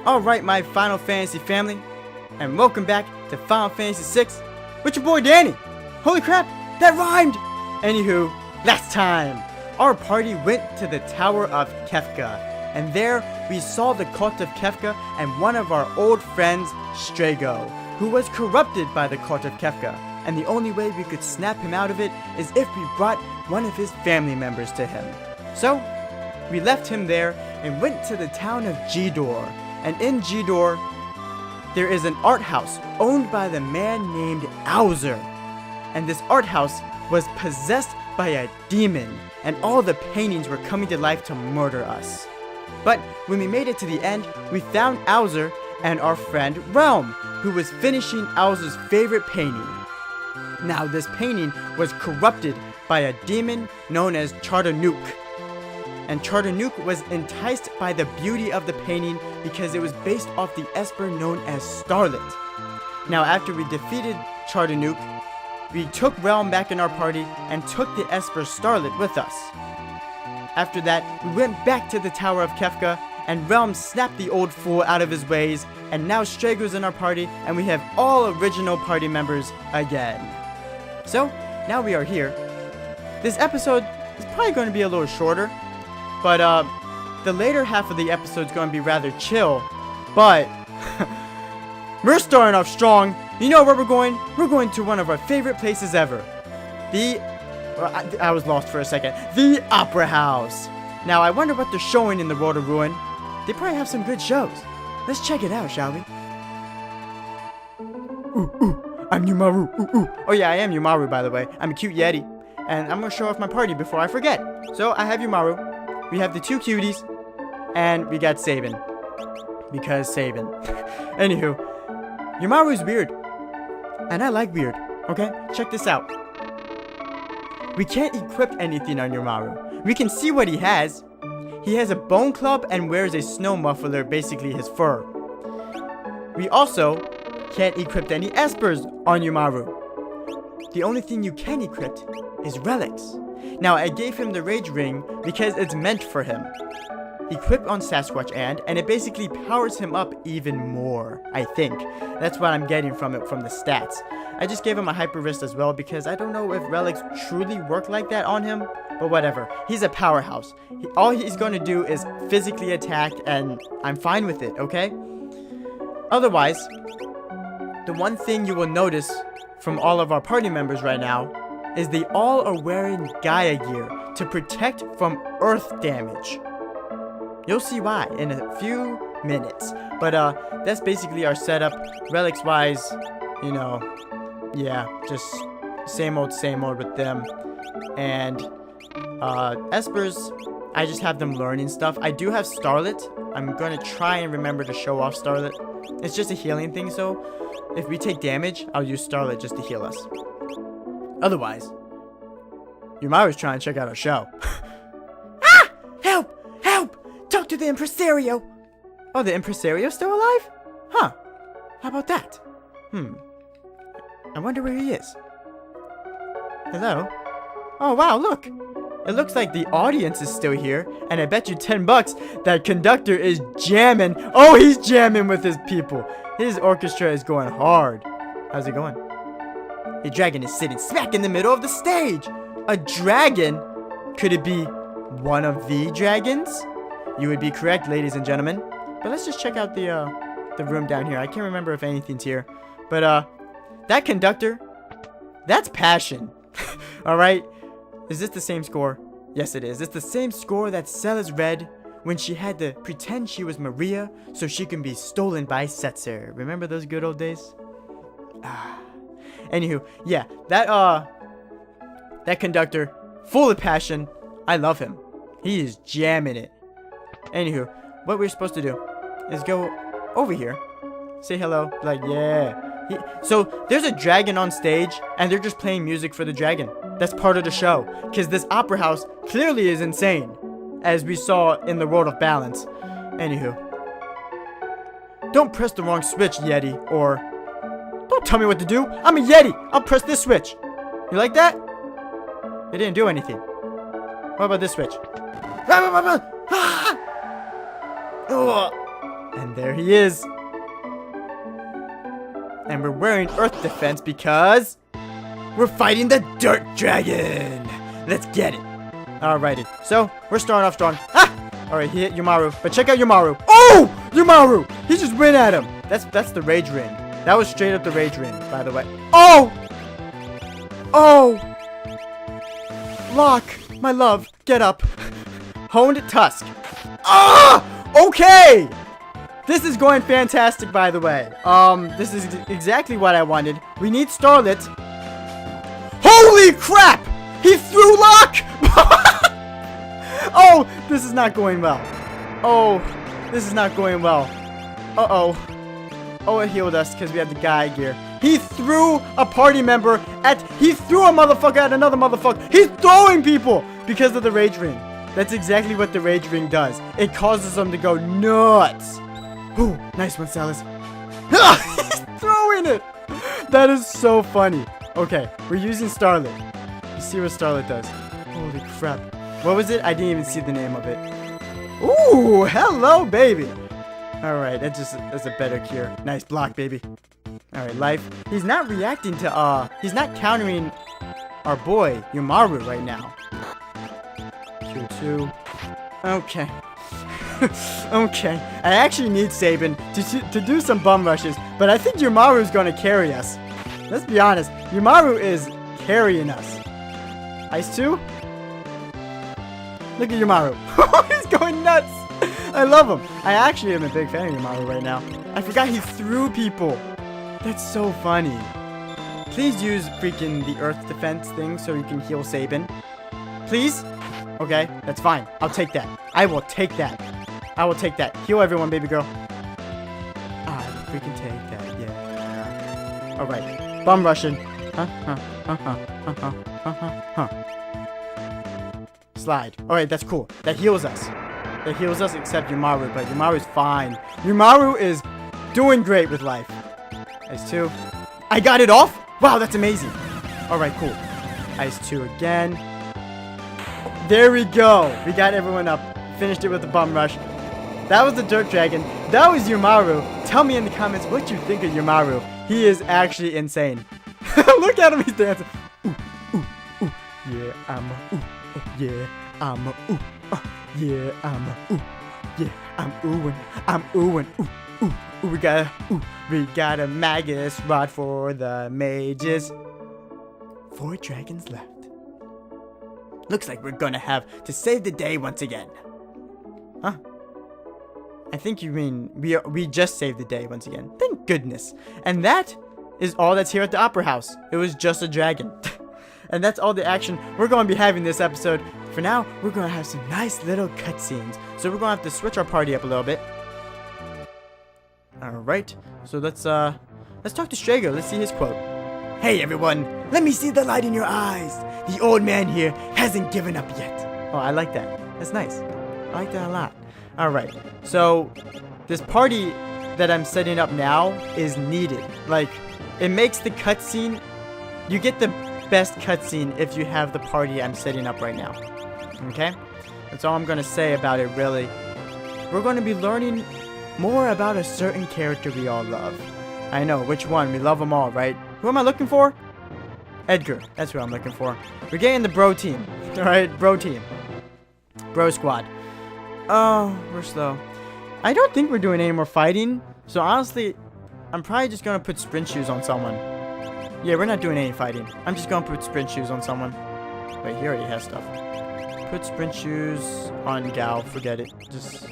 Alright, my Final Fantasy family, and welcome back to Final Fantasy VI with your boy Danny. Holy crap, that rhymed! Anywho, last time, our party went to the Tower of Kefka, and there we saw the cult of Kefka and one of our old friends, Strago, who was corrupted by the cult of Kefka, and the only way we could snap him out of it is if we brought one of his family members to him. So, we left him there and went to the town of G-Dor. And in G-Dor, there is an art house owned by the man named Owzer. And this art house was possessed by a demon, and all the paintings were coming to life to murder us. But when we made it to the end, we found Owzer and our friend Realm, who was finishing Owzer's favorite painting. Now, this painting was corrupted by a demon known as Charternook. And Charternook was enticed by the beauty of the painting because it was based off the Esper known as Starlet. Now, after we defeated Charternook, we took Realm back in our party and took the Esper Starlet with us. After that, we went back to the Tower of Kefka, and Realm snapped the old fool out of his ways, and now Strago's in our party, and we have all original party members again. So, now we are here. This episode is probably going to be a little shorter, but the later half of the episode is going to be rather chill. But we're starting off strong. You know where we're going? We're going to one of our favorite places ever. I was lost for a second. The Opera House. Now, I wonder what they're showing in the World of Ruin. They probably have some good shows. Let's check it out, shall we? I'm Umaru. Oh yeah, I am Umaru, by the way. I'm a cute Yeti. And I'm going to show off my party before I forget. So, I have Umaru. We have the two cuties, and we got Sabin. Because Sabin. Anywho, Umaru's weird. And I like weird. Okay? Check this out. We can't equip anything on Umaru. We can see what he has. He has a bone club and wears a snow muffler, basically his fur. We also can't equip any espers on Umaru. The only thing you can equip is relics. Now, I gave him the Rage Ring because it's meant for him. Equip on Sasquatch and it basically powers him up even more, I think. That's what I'm getting from it, from the stats. I just gave him a Hyper Wrist as well because I don't know if relics truly work like that on him, but whatever. He's a powerhouse. All he's going to do is physically attack, and I'm fine with it, okay? Otherwise, the one thing you will notice from all of our party members right now is they all are wearing Gaia gear to protect from earth damage. You'll see why in a few minutes. But that's basically our setup. Relics wise, you know, yeah, just same old with them. And espers, I just have them learning stuff. I do have Starlet. I'm gonna try and remember to show off Starlet. It's just a healing thing, so if we take damage, I'll use Starlet just to heal us. Otherwise, Umaru's trying to check out our show. Ah! Help! Help! Talk to the impresario! Oh, the impresario's still alive? Huh. How about that? I wonder where he is. Hello? Oh, wow, look! It looks like the audience is still here, and I bet you $10 that conductor is jamming. Oh, he's jamming with his people. His orchestra is going hard. How's it going? A dragon is sitting smack in the middle of the stage. A dragon? Could it be one of the dragons? You would be correct, ladies and gentlemen. But let's just check out the room down here. I can't remember if anything's here. But that conductor, that's passion. Alright? Is this the same score? Yes, it is. It's the same score that Celes read when she had to pretend she was Maria so she can be stolen by Setzer. Remember those good old days? Anywho, yeah, that conductor, full of passion. I love him. He is jamming it. Anywho, what we're supposed to do is go over here, say hello, like, yeah. So there's a dragon on stage, and they're just playing music for the dragon. That's part of the show, because this opera house clearly is insane, as we saw in the World of Balance. Anywho, don't press the wrong switch, Yeti, or don't tell me what to do. I'm a Yeti. I'll press this switch. You like that? It didn't do anything. What about this switch? And And there he is. And we're wearing Earth Defense because we're fighting the Dirt Dragon. Let's get it. Alrighty. So, we're starting off strong. Ah! Alright, he hit Uematsu. But check out Uematsu. Oh! Uematsu! He just went at him. That's the Rage Ring. That was straight up the Rage Ring, by the way. Oh! Oh! Lock, my love, get up. Honed Tusk. Ah! Okay! This is going fantastic, by the way. This is exactly what I wanted. We need Starlet. Holy crap! He threw Lock! Oh, this is not going well. Oh, this is not going well. Uh-oh. Oh, it healed us because we have the guy gear. He threw a party member he threw a motherfucker at another motherfucker. He's throwing people because of the Rage Ring. That's exactly what the Rage Ring does. It causes them to go nuts. Ooh, nice one, Salas. He's throwing it. That is so funny. Okay, we're using Starlet. Let's see what Starlet does. Holy crap. What was it? I didn't even see the name of it. Ooh, hello, baby. Alright, that's a better cure. Nice block, baby. Alright, life. He's not reacting to, he's not countering our boy, Uematsu, right now. Q2. Okay. Okay. I actually need Sabin to do some bum rushes, but I think Uematsu is going to carry us. Let's be honest. Uematsu is carrying us. Ice 2? Look at Uematsu. He's going nuts. I love him. I actually am a big fan of Uematsu right now. I forgot he threw people. That's so funny. Please use freaking the Earth Defense thing so you can heal Sabin. Please? Okay, that's fine. I'll take that. I will take that. I will take that. Heal everyone, baby girl. I will freaking take that, yeah. Alright. Bum rushing. Slide. Alright, that's cool. That heals us. That heals us except Uematsu, but Uematsu's fine. Uematsu is doing great with life. Ice 2. I got it off? Wow, that's amazing. Alright, cool. Ice 2 again. There we go. We got everyone up. Finished it with the bum rush. That was the Dirt Dragon. That was Uematsu. Tell me in the comments what you think of Uematsu. He is actually insane. Look at him, he's dancing. Ooh, ooh, ooh. Yeah, I'm a ooh. Yeah, I'm a ooh. Yeah, I'm a ooh. Yeah, I'm oohing. I'm oohing. Ooh, ooh, ooh. We got a Magus rod for the mages. 4 dragons left. Looks like we're gonna have to save the day once again. Huh? I think you mean we just saved the day once again. Thank goodness. And that is all that's here at the Opera House. It was just a dragon. And that's all the action we're going to be having this episode. For now, we're going to have some nice little cutscenes. So we're going to have to switch our party up a little bit. Alright. So let's talk to Strago. Let's see his quote. Hey everyone, let me see the light in your eyes. The old man here hasn't given up yet. Oh, I like that. That's nice. I like that a lot. Alright. So this party that I'm setting up now is needed. Like, it makes the cutscene, you get the best cutscene if you have the party I'm setting up right now. Okay? That's all I'm going to say about it, really. We're going to be learning more about a certain character we all love. I know, which one? We love them all, right? Who am I looking for? Edgar. That's who I'm looking for. We're getting the bro team. Alright, bro team. Bro squad. Oh, we're slow. I don't think we're doing any more fighting. So honestly, I'm probably just going to put sprint shoes on someone. Yeah, we're not doing any fighting. I'm just going to put sprint shoes on someone. Wait, he already has stuff. Put sprint shoes on Gal. Forget it. Just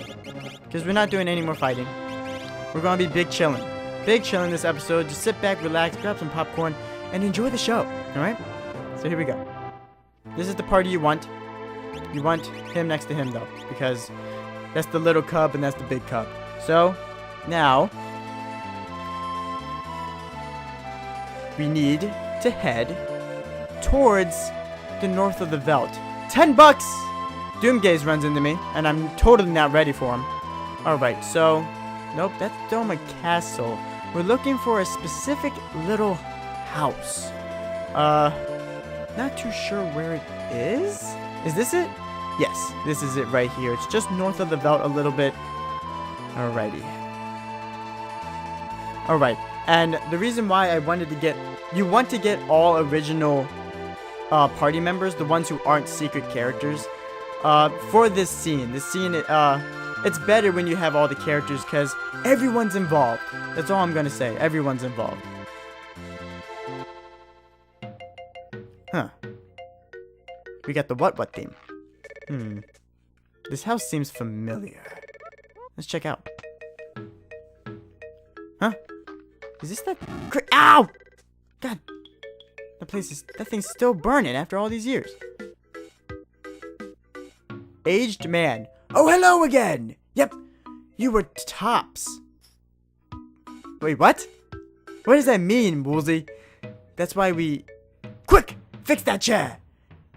because we're not doing any more fighting. We're going to be big chilling. Big chilling this episode. Just sit back, relax, grab some popcorn, and enjoy the show. Alright? So here we go. This is the party you want. You want him next to him, though. Because that's the little cub and that's the big cub. So, now we need to head towards the north of the Veldt. $10! Doomgaze runs into me, and I'm totally not ready for him. Alright, so nope, that's Doma Castle. We're looking for a specific little house. Not too sure where it is. Is this it? Yes, this is it right here. It's just north of the Veldt a little bit. Alrighty. Alright, and the reason why I wanted to get... You want to get all original party members, the ones who aren't secret characters, for this scene. This scene, it's better when you have all the characters because everyone's involved. That's all I'm gonna say. Everyone's involved. Huh. We got the what theme. This house seems familiar. Let's check out. Huh? Is this that... Ow! God. That thing's still burning after all these years. Aged man. Oh, hello again! Yep. You were tops. Wait, what? What does that mean, Woolsey? That's why we... Quick! Fix that chair!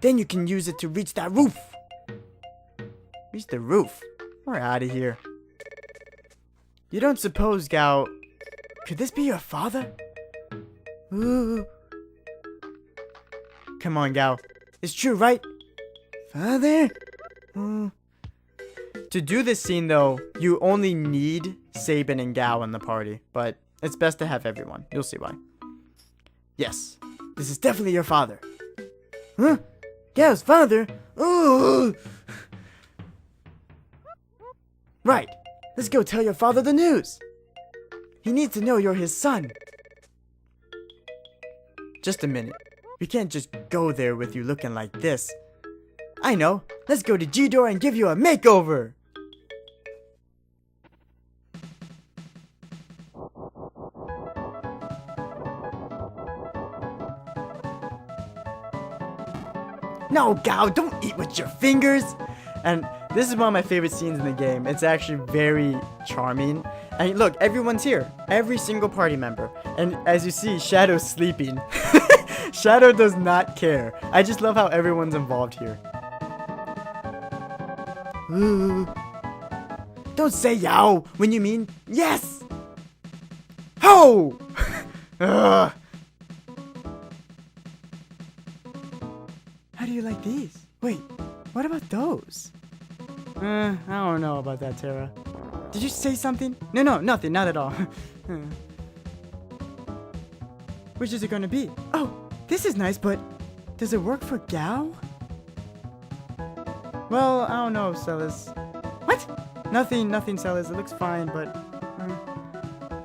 Then you can use it to reach that roof. Reach the roof? We're out of here. You don't suppose, Gao... Could this be your father? Ooh. Come on, Gao. It's true, right? Father? To do this scene, though, you only need Sabin and Gao in the party. But it's best to have everyone. You'll see why. Yes. This is definitely your father. Huh? Gao's father? Ooh. Right. Let's go tell your father the news. He needs to know you're his son. Just a minute. We can't just go there with you looking like this. I know. Let's go to G-Door and give you a makeover. No, Gao, don't eat with your fingers. And this is one of my favorite scenes in the game. It's actually very charming. And look, everyone's here. Every single party member. And as you see, Shadow's sleeping. Shadow does not care. I just love how everyone's involved here. Ooh. Don't say yow when you mean yes. Ho! How do you like these? Wait, what about those? I don't know about that, Tara. Did you say something? No, nothing, not at all. Which is it gonna be? Oh, this is nice, but does it work for Gao? Well, I don't know, Celis. What? Nothing, Celis. It looks fine, but...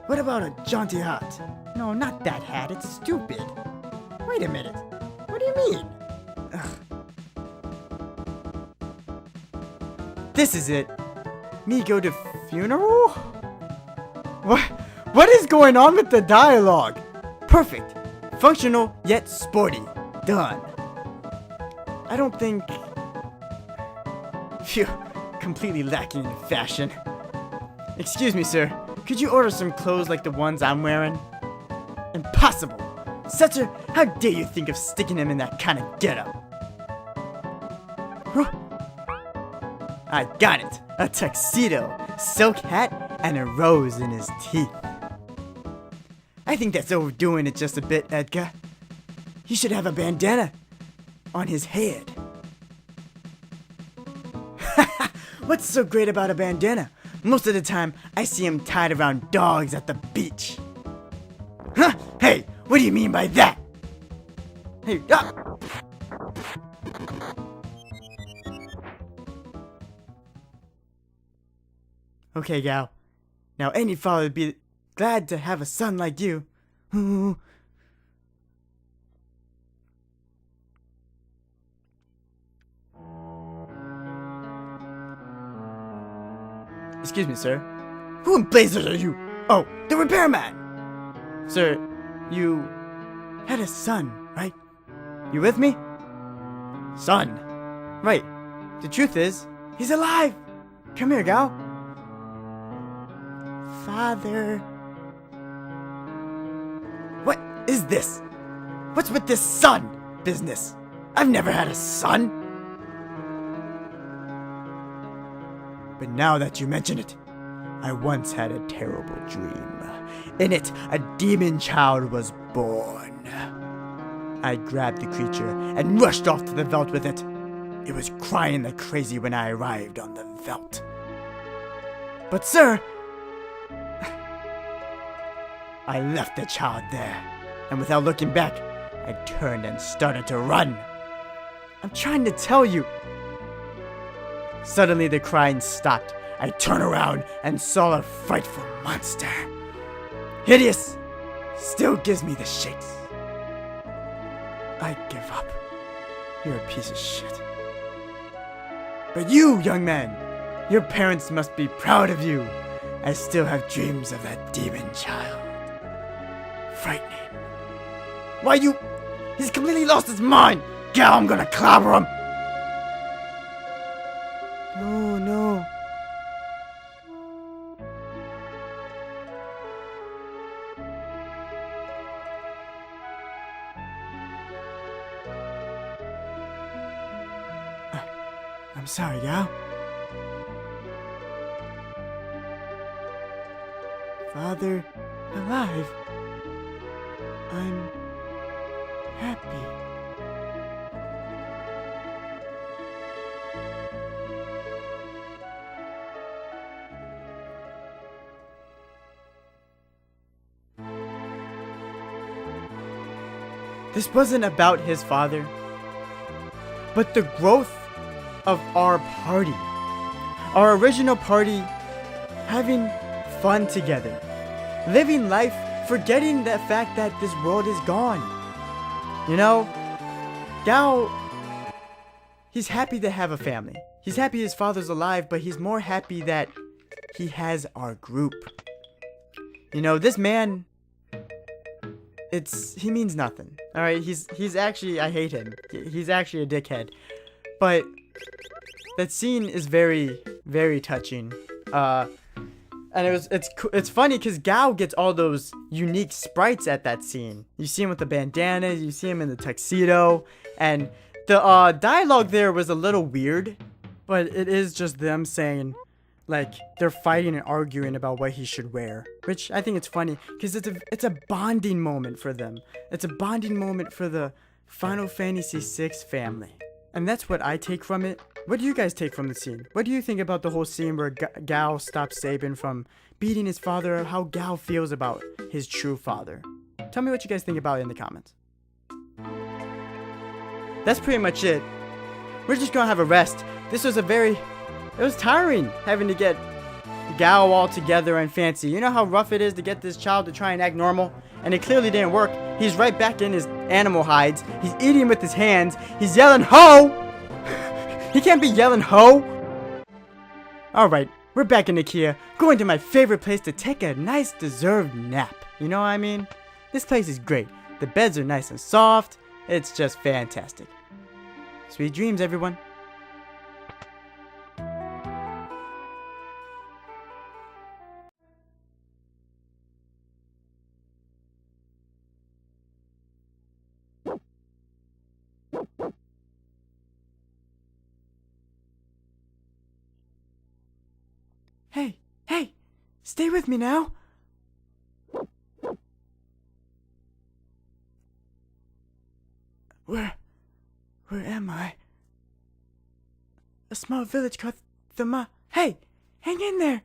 What about a jaunty hat? No, not that hat. It's stupid. Wait a minute. What do you mean? Ugh. This is it. Me go to funeral? What is going on with the dialogue? Perfect. Functional, yet sporty. Done. I don't think... Phew. Completely lacking in fashion. Excuse me, sir. Could you order some clothes like the ones I'm wearing? Impossible. Setzer, how dare you think of sticking him in that kind of getup? Huh? I got it. A tuxedo, silk hat, and a rose in his teeth. I think that's overdoing it just a bit, Edgar. He should have a bandana on his head. What's so great about a bandana? Most of the time, I see him tied around dogs at the beach. Huh? Hey, what do you mean by that? Hey, ah! Okay, Gao. Now any father would be glad to have a son like you. Excuse me, sir. Who in blazes are you? Oh, the repairman! Sir, you had a son, right? You with me? Son? Right. The truth is, he's alive! Come here, Gao. Father... What is this? What's with this son business? I've never had a son! But now that you mention it, I once had a terrible dream. In it, a demon child was born. I grabbed the creature and rushed off to the veldt with it. It was crying like crazy when I arrived on the veldt. But sir... I left the child there, and without looking back, I turned and started to run. I'm trying to tell you. Suddenly the crying stopped. I turned around and saw a frightful monster. Hideous! Still gives me the shakes. I give up. You're a piece of shit. But you, young man, your parents must be proud of you. I still have dreams of that demon child. Frightening. Why you? He's completely lost his mind. Gal, I'm gonna clobber him. No. I'm sorry, Gal. Father, alive. I'm happy. This wasn't about his father, but the growth of our party. Our original party having fun together, living life, forgetting the fact that this world is gone. You know, Gao, he's happy to have a family. He's happy his father's alive, but he's more happy that he has our group. You know, this man, he means nothing. All right, he's actually, I hate him. He's actually a dickhead. But that scene is very, very touching. And it's funny because Gao gets all those unique sprites at that scene. You see him with the bandanas, you see him in the tuxedo, and the dialogue there was a little weird, but it is just them saying, like, they're fighting and arguing about what he should wear, which I think it's funny because it's a bonding moment for them. It's a bonding moment for the Final Fantasy VI family. And that's what I take from it. What do you guys take from the scene? What do you think about the whole scene where Gao stops Sabin from beating his father? How Gao feels about his true father? Tell me what you guys think about it in the comments. That's pretty much it. We're just gonna have a rest. This was it was tiring having to get Gao all together and fancy. You know how rough it is to get this child to try and act normal? And it clearly didn't work. He's right back in his animal hides. He's eating with his hands. He's yelling, "Ho!" He can't be yelling, "Ho!" Alright, we're back in Ikea, going to my favorite place to take a nice deserved nap. You know what I mean? This place is great. The beds are nice and soft. It's just fantastic. Sweet dreams, everyone. Hey, stay with me now. Where am I? A small village called Thama. Hey, hang in there.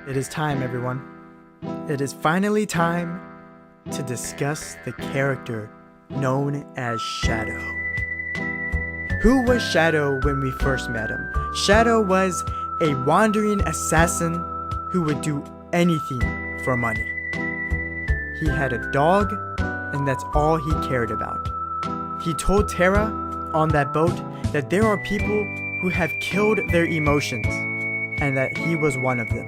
It is time, everyone. It is finally time to discuss the character known as Shadow. Who was Shadow when we first met him? Shadow was a wandering assassin who would do anything for money. He had a dog, and that's all he cared about. He told Terra on that boat that there are people who have killed their emotions, and that he was one of them.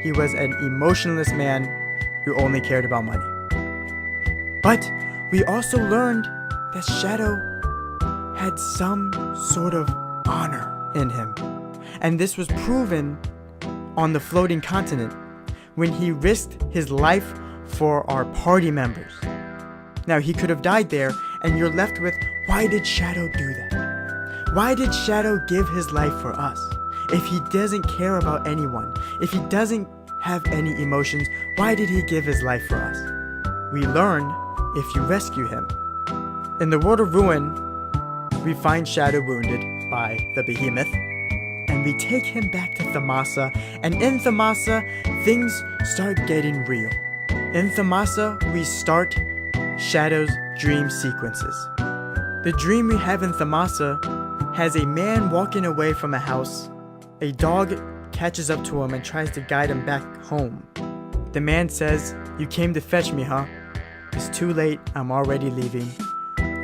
He was an emotionless man who only cared about money. But we also learned that Shadow had some sort of honor in him. And this was proven on the floating continent when he risked his life for our party members. Now, he could have died there, and you're left with, why did Shadow do that? Why did Shadow give his life for us? If he doesn't care about anyone, if he doesn't have any emotions, why did he give his life for us? We learn if you rescue him. In the world of Ruin, we find Shadow wounded by the behemoth, and we take him back to Thamasa, and in Thamasa, things start getting real. In Thamasa, we start Shadow's dream sequences. The dream we have in Thamasa has a man walking away from a house. A dog catches up to him and tries to guide him back home. The man says, "You came to fetch me, huh? It's too late, I'm already leaving.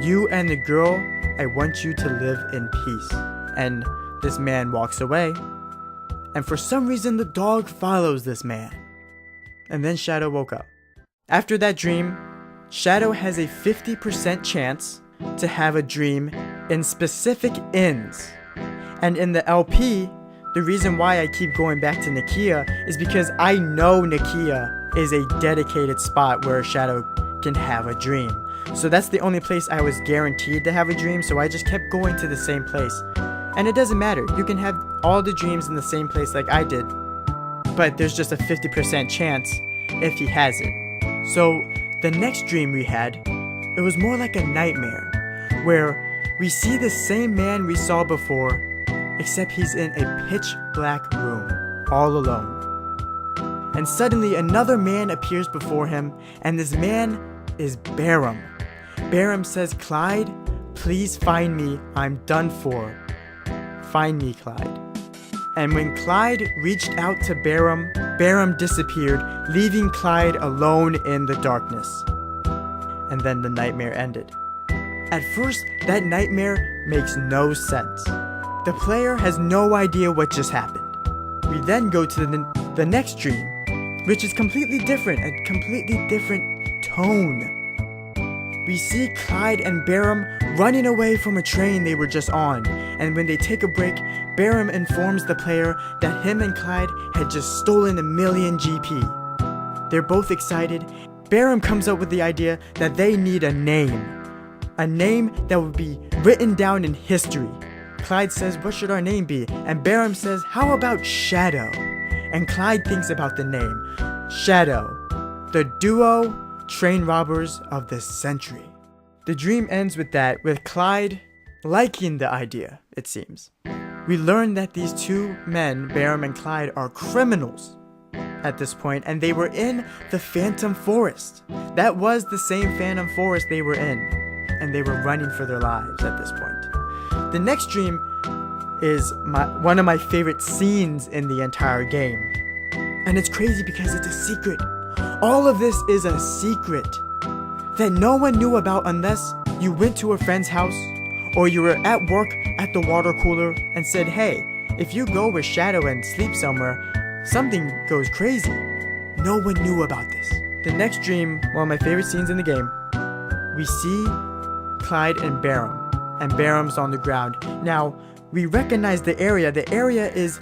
You and the girl, I want you to live in peace." And this man walks away. And for some reason, the dog follows this man. And then Shadow woke up. After that dream, Shadow has a 50% chance to have a dream in specific inns. And in the LP, the reason why I keep going back to Nakia is because I know Nakia is a dedicated spot where Shadow can have a dream. So that's the only place I was guaranteed to have a dream, so I just kept going to the same place. And it doesn't matter, you can have all the dreams in the same place like I did, but there's just a 50% chance if he has it. So the next dream we had, it was more like a nightmare, where we see the same man we saw before, except he's in a pitch black room, all alone. And suddenly another man appears before him, and this man is Barum. Barum says, "Clyde, please find me, I'm done for. Find me, Clyde." And when Clyde reached out to Barum, Barum disappeared, leaving Clyde alone in the darkness. And then the nightmare ended. At first, that nightmare makes no sense. The player has no idea what just happened. We then go to the next dream, which is completely different, a completely different tone. We see Clyde and Barum running away from a train they were just on, and when they take a break, Barum informs the player that him and Clyde had just stolen 1,000,000 GP. They're both excited. Barum comes up with the idea that they need a name that would be written down in history. Clyde says, "What should our name be?" And Barum says, "How about Shadow?" And Clyde thinks about the name, Shadow, the duo train robbers of the century. The dream ends with that, with Clyde liking the idea, it seems. We learn that these two men, Barum and Clyde, are criminals at this point, and they were in the Phantom Forest. That was the same Phantom Forest they were in, and they were running for their lives at this point. The next dream is one of my favorite scenes in the entire game. And it's crazy because it's a secret. All of this is a secret that no one knew about unless you went to a friend's house or you were at work at the water cooler and said, "Hey, if you go with Shadow and sleep somewhere, something goes crazy." No one knew about this. The next dream, one of my favorite scenes in the game, we see Clyde and Barum's on the ground. Now, we recognize the area. The area is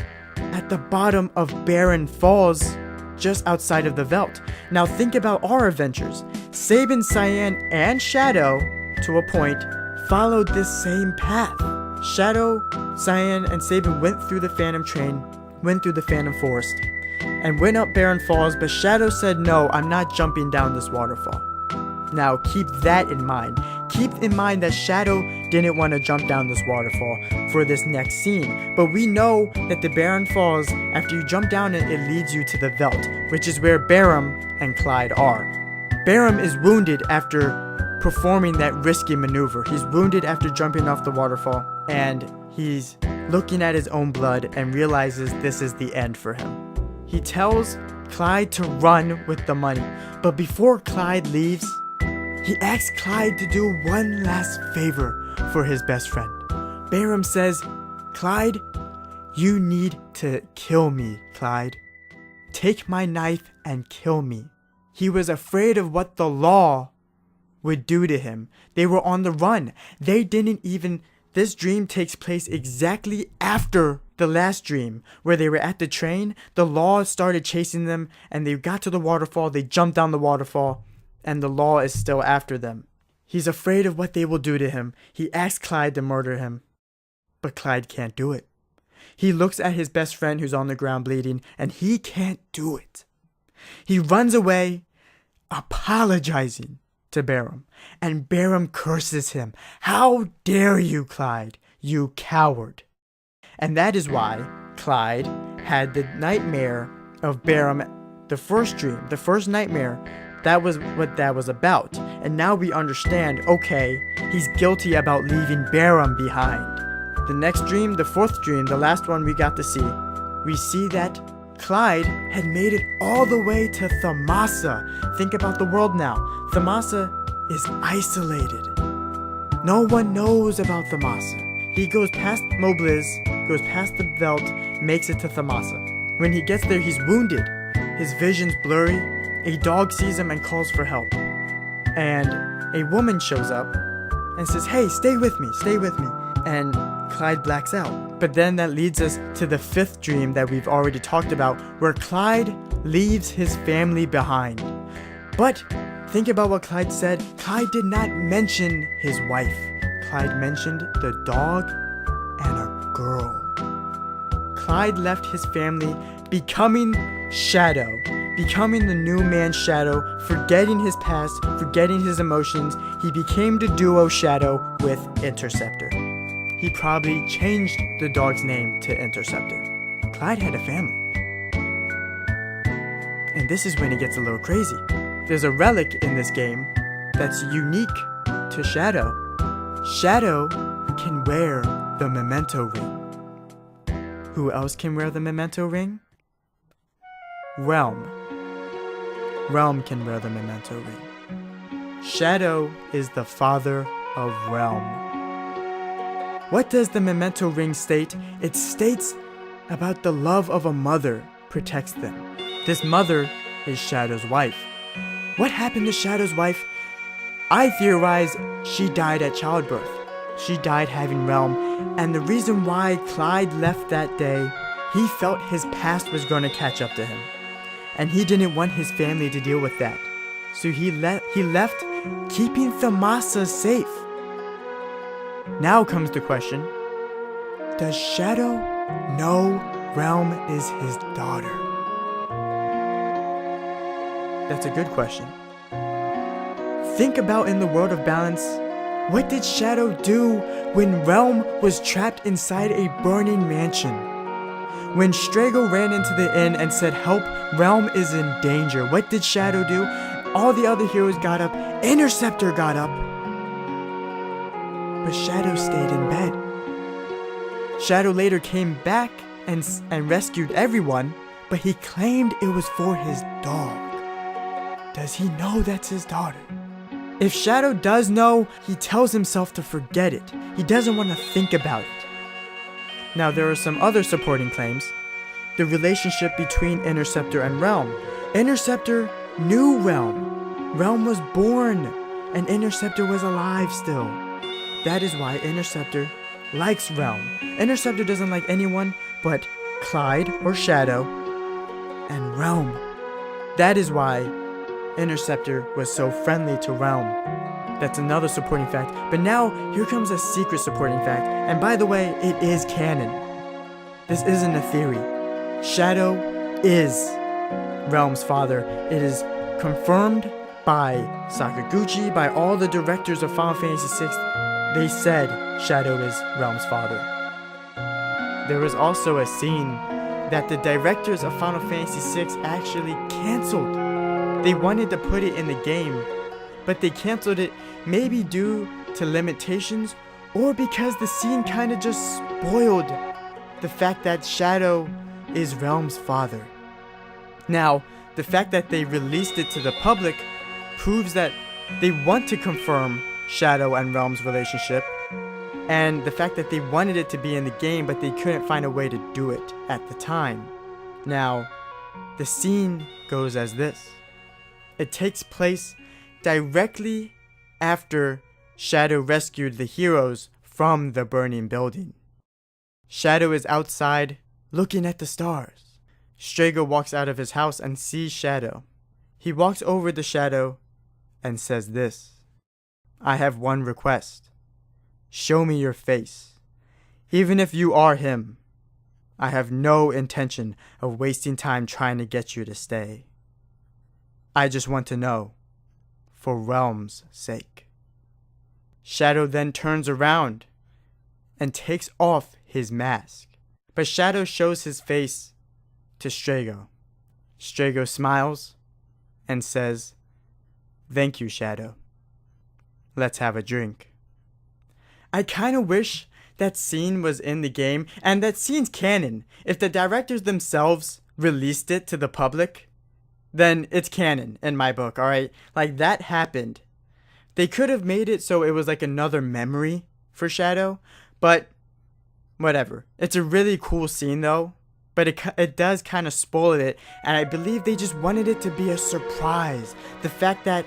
at the bottom of Barren Falls, just outside of the Veldt. Now think about our adventures. Sabin, Cyan, and Shadow, to a point, followed this same path. Shadow, Cyan, and Sabin went through the Phantom Train, went through the Phantom Forest, and went up Barren Falls, but Shadow said, "No, I'm not jumping down this waterfall." Now keep that in mind. Keep in mind that Shadow didn't want to jump down this waterfall for this next scene. But we know that the Barren Falls, after you jump down it, it leads you to the Veldt, which is where Barum and Clyde are. Barum is wounded after performing that risky maneuver. He's wounded after jumping off the waterfall, and he's looking at his own blood and realizes this is the end for him. He tells Clyde to run with the money, but before Clyde leaves, he asks Clyde to do one last favor for his best friend. Barum says, "Clyde, you need to kill me, Clyde. Take my knife and kill me." He was afraid of what the law would do to him. They were on the run. This dream takes place exactly after the last dream, where they were at the train. The law started chasing them, and they got to the waterfall. They jumped down the waterfall, and the law is still after them. He's afraid of what they will do to him. He asks Clyde to murder him, but Clyde can't do it. He looks at his best friend who's on the ground bleeding, and he can't do it. He runs away, apologizing to Barum, and Barum curses him. "How dare you, Clyde, you coward." And that is why Clyde had the nightmare of Barham, the first dream, the first nightmare. That was what that was about. And now we understand, okay, he's guilty about leaving Barham behind. The next dream, the fourth dream, the last one we got to see, we see that Clyde had made it all the way to Thamasa. Think about the world now. Thamasa is isolated. No one knows about Thamasa. He goes past Mobliz, goes past the Veld, makes it to Thamasa. When he gets there, he's wounded. His vision's blurry. A dog sees him and calls for help. And a woman shows up and says, "Hey, stay with me, stay with me." And Clyde blacks out. But then that leads us to the fifth dream that we've already talked about, where Clyde leaves his family behind. But think about what Clyde said. Clyde did not mention his wife. Clyde mentioned the dog and a girl. Clyde left his family, becoming Shadow, becoming the new man Shadow, forgetting his past, forgetting his emotions. He became the duo Shadow with Interceptor. He probably changed the dog's name to Interceptor. Clyde had a family. And this is when it gets a little crazy. There's a relic in this game that's unique to Shadow. Shadow can wear the memento ring. Who else can wear the memento ring? Realm. Realm can wear the memento ring. Shadow is the father of Realm. What does the memento ring state? It states about the love of a mother protects them. This mother is Shadow's wife. What happened to Shadow's wife? I theorize she died at childbirth. She died having Realm, and the reason why Clyde left that day, he felt his past was going to catch up to him. And he didn't want his family to deal with that. So he left, keeping Thamasa safe. Now comes the question, does Shadow know Realm is his daughter? That's a good question. Think about in the world of balance, what did Shadow do when Realm was trapped inside a burning mansion? When Strago ran into the inn and said, "Help, Realm is in danger," what did Shadow do? All the other heroes got up, Interceptor got up. But Shadow stayed in bed. Shadow later came back and rescued everyone, but he claimed it was for his dog. Does he know that's his daughter? If Shadow does know, he tells himself to forget it. He doesn't want to think about it. Now there are some other supporting claims. The relationship between Interceptor and Realm. Interceptor knew Realm. Realm was born, and Interceptor was alive still. That is why Interceptor likes Realm. Interceptor doesn't like anyone but Clyde or Shadow and Realm. That is why Interceptor was so friendly to Realm. That's another supporting fact. But now, here comes a secret supporting fact. And by the way, it is canon. This isn't a theory. Shadow is Realm's father. It is confirmed by Sakaguchi, by all the directors of Final Fantasy VI. They said Shadow is Realm's father. There was also a scene that the directors of Final Fantasy VI actually canceled. They wanted to put it in the game, but they canceled it maybe due to limitations or because the scene kind of just spoiled the fact that Shadow is Realm's father. Now, the fact that they released it to the public proves that they want to confirm Shadow and Realm's relationship, and the fact that they wanted it to be in the game but they couldn't find a way to do it at the time. Now, the scene goes as this. It takes place directly after Shadow rescued the heroes from the burning building. Shadow is outside looking at the stars. Strago walks out of his house and sees Shadow. He walks over to Shadow and says this: "I have one request. Show me your face. Even if you are him, I have no intention of wasting time trying to get you to stay. I just want to know, for Realm's sake." Shadow then turns around and takes off his mask. but Shadow shows his face to Strago. Strago smiles and says, "Thank you, Shadow. Let's have a drink." I kind of wish that scene was in the game, and that scene's canon. If the directors themselves released it to the public, then it's canon in my book, alright? Like, that happened. They could have made it so it was like another memory for Shadow, but whatever. It's a really cool scene though, but it does kind of spoil it, and I believe they just wanted it to be a surprise. The fact that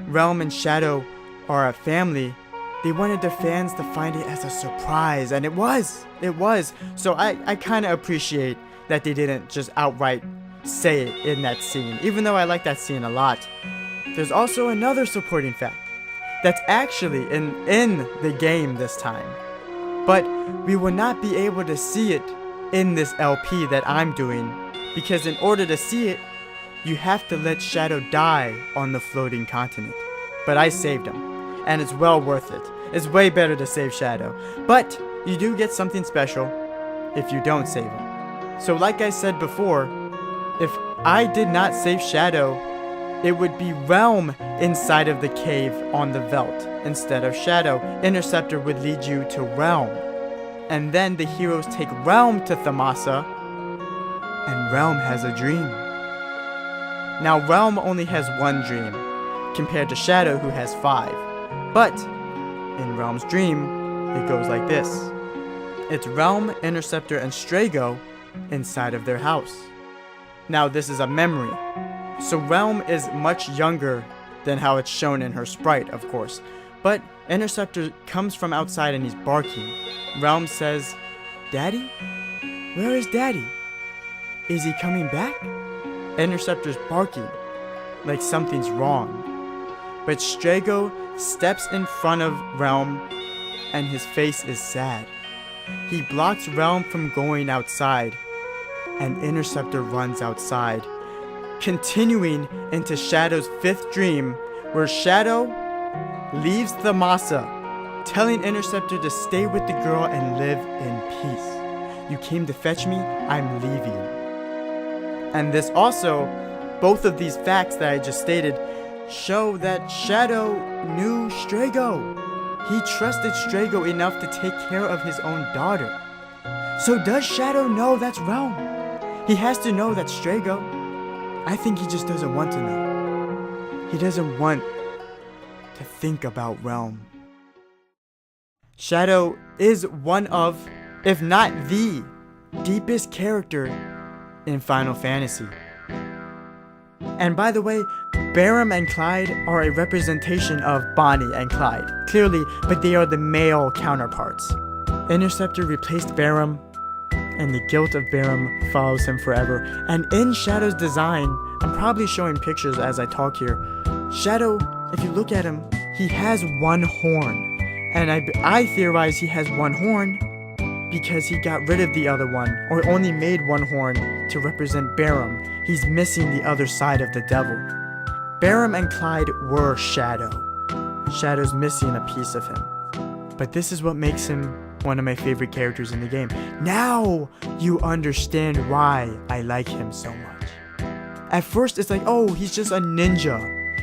Realm and Shadow are a family, they wanted the fans to find it as a surprise, and it was. So I kind of appreciate that they didn't just outright say it in that scene, even though I like that scene a lot. There's also another supporting fact that's actually in the game this time, but we will not be able to see it in this LP that I'm doing, because in order to see it, you have to let Shadow die on the floating continent. But I saved him, and it's well worth it. It's way better to save Shadow, but you do get something special if you don't save him. So like I said before, if I did not save Shadow, it would be Realm inside of the cave on the Veldt instead of Shadow. Interceptor would lead you to Realm, and then the heroes take Realm to Thamasa, and Realm has a dream. Now Realm only has one dream, compared to Shadow who has 5. But in Realm's dream, it goes like this. It's Realm, Interceptor, and Strago inside of their house. Now this is a memory, so Realm is much younger than how it's shown in her sprite, of course. But Interceptor comes from outside and he's barking. Realm says, "Daddy? Where is Daddy? Is he coming back?" Interceptor's barking like something's wrong. But Strago steps in front of Realm and his face is sad. He blocks Realm from going outside, and Interceptor runs outside, continuing into Shadow's 5th dream, where Shadow leaves Thamasa, telling Interceptor to stay with the girl and live in peace. "You came to fetch me, I'm leaving." And this also, both of these facts that I just stated, show that Shadow knew Strago. He trusted Strago enough to take care of his own daughter. So does Shadow know that's Realm? He has to know that's Strago. I think he just doesn't want to know. He doesn't want to think about Realm. Shadow is one of, if not the, deepest character in Final Fantasy. And by the way, Barum and Clyde are a representation of Bonnie and Clyde, clearly, but they are the male counterparts. Interceptor replaced Barum, and the guilt of Barum follows him forever. And in Shadow's design, I'm probably showing pictures as I talk here, Shadow, if you look at him, he has one horn. And I theorize he has one horn because he got rid of the other one, or only made one horn to represent Barum. He's missing the other side of the devil. Barum and Clyde were Shadow. Shadow's missing a piece of him. But this is what makes him one of my favorite characters in the game. Now you understand why I like him so much. At first it's like, oh, he's just a ninja.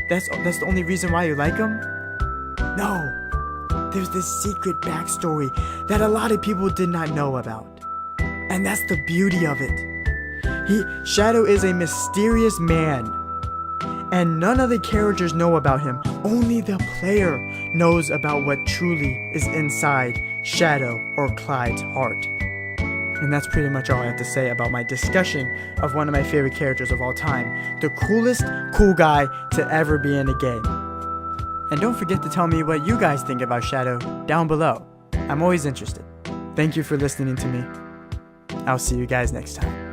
That's the only reason why you like him? No. There's this secret backstory that a lot of people did not know about. And that's the beauty of it. Shadow is a mysterious man, and none of the characters know about him. Only the player knows about what truly is inside Shadow or Clyde's heart. And that's pretty much all I have to say about my discussion of one of my favorite characters of all time. The coolest cool guy to ever be in a game. And don't forget to tell me what you guys think about Shadow down below. I'm always interested. Thank you for listening to me. I'll see you guys next time.